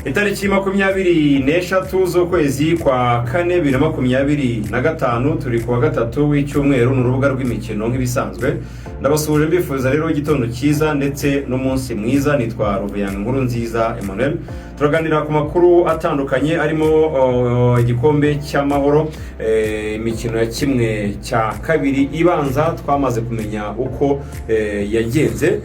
Itariki 24 z'ukwezi kwa kane 2025 turi kuwa gatatu w'icyumweru n'urubuga rw'imikino nk'ibisanzwe. Ndabasuje mbifuza rero igitondo cyiza ndetse n'umunsi mwiza. Nitwa Ruvuyanga Nkuru Nziza Emmanuel. Turaganira ku makuru atandukanye arimo igikombe cy'amahoro, imikino ya kimwe cya kabiri ibanza twamaze kumenya uko yagenze.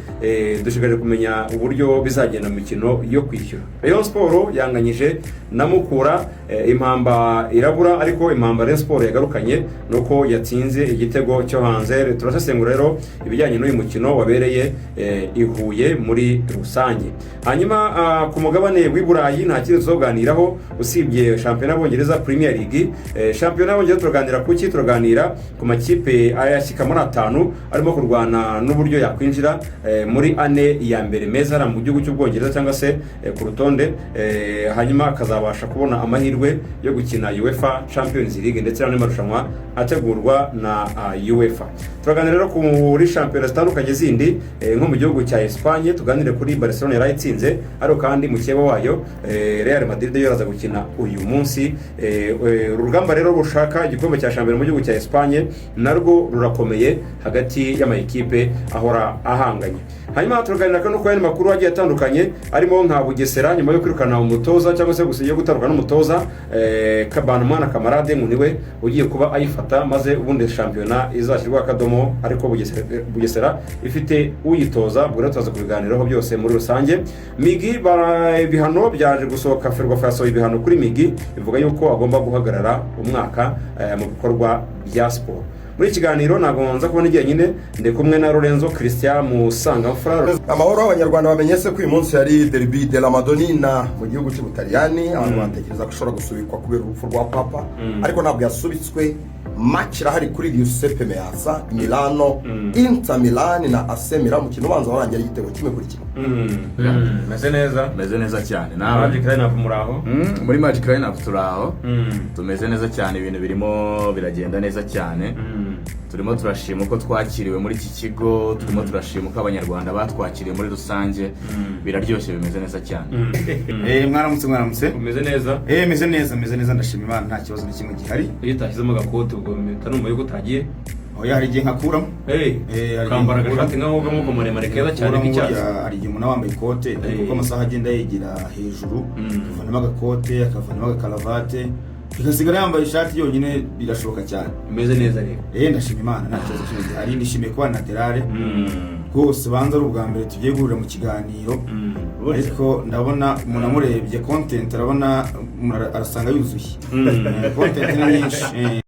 Dushobora kumenya uburyo bizagenda mu mikino yo kwishyura. Rayon Sport yanganyije na Mukura, impamba irabura, ariko impamba Rayon Sport yagarukanye nuko yatsinze igitego cyo hanze. Turasesengura rero ibijyanye n'uyu mukino wabereye i Huye muri rusange. Hanyuma ku mugabane w'Iburayi nta kintu tuzoganiraho usibye shampiyona y'Abongereza Premier League. Shampiyona y'Abongereza turaganira kuki? Turaganira ku makipe ayashyika muri 5 arimo kurwana n'uburyo yakwinjira muri ane ya mbere meza mu gihugu cy'Ubwongereza cyangwa se ku rutonde, hanyuma akazabasha kubona amahirwe yo gukina UEFA Champions League ndetse n'andi marushanwa ategurwa na UEFA. Turaganira rero kuri shampiyona zitandukanye zindi nko mu gihugu cya Espagne. Tuganire kuri Barcelona yarayitsinze, ariko kandi mu cyebo wayo Real Madrid yo raza gukina uyu munsi. Urugamba rero rushaka igikombe cya shampiyona mu gihugu cya Espagne narwo rurakomeye hagati y'amayikipe ahora ahanganye. Hanyuma turaganira kandi uko yandi makuru agiye atandukanye arimo nka Bugesera nyuma yo kwirukana umutoza cyangwa se gusiye gutaruka n'umutoza Kabanumana Kamarade muniwe ugiye kuba ayifata, maze ubundi shampiyona izashyirwa akadomo, ariko Bugesera ifite uyitoza. Bwo turaza kubiganiraho byose muri rusange. Migi ibihano byaje gusohoka, Ferwafa yasohoye ibihano kuri Migi bivuga yuko agomba guhagarara umwaka mu bikorwa bya sport. Muri kiganiro nagonza kubona igihe nyine ndi kumwe na Lorenzo Christian Musangamfura. Amahoro abanyarwanda bamenye se ko uyu munsi yari derby de la Madonnina mu gihugu cy'Ubutaliyani. Abantu batekereza ko ashobora gusubikwa kubera urupfu rwa papa, ariko ntabwo yasubitswe. Match irahari kuri Giuseppe Meazza, Milano, Inter Milan na AC Milan. Umukino ubanza warangira igitego kimwe kuri kimwe. Meze neza cyane. Magic Line up muraho? Muri Magic Line up turaho. Tumeze neza cyane, ibintu birimo biragenda neza cyane. Turimo turashima uko twakiriwe muri iki kigo, turimo turashima uko abanyarwanda batwakiriye muri rusange. Biraryoshye, bimeze neza cyane. Mwaramutse. Umeze neza? Meze neza ndashima Imana, nta kibazo n'ikimwe gihari. Iyo utashyizemo agakote ubwo tanumva yuko utagiye. Oya, hari igihe nkakuramo. Kambara agashati nk'aho muremare keza cyane nk'icyatsi. Hari igihe umuntu wambaye ikote ariko amasaha agenda yegera hejuru, akavanamo agakote, akavanamo agakaravate, bikasigara yambaye ishati yonyine, birashoboka cyane. Umeze neza rero? Ndashima Imana, nta kibazo kimwe gihari. Nishimiye kuba laterale rwose, banza ari ubwa mbere tugiye guhurira mu kiganiro, ariko ndabona umuntu amurebye content arabona arasanga yuzuye. Content ni nyinshi.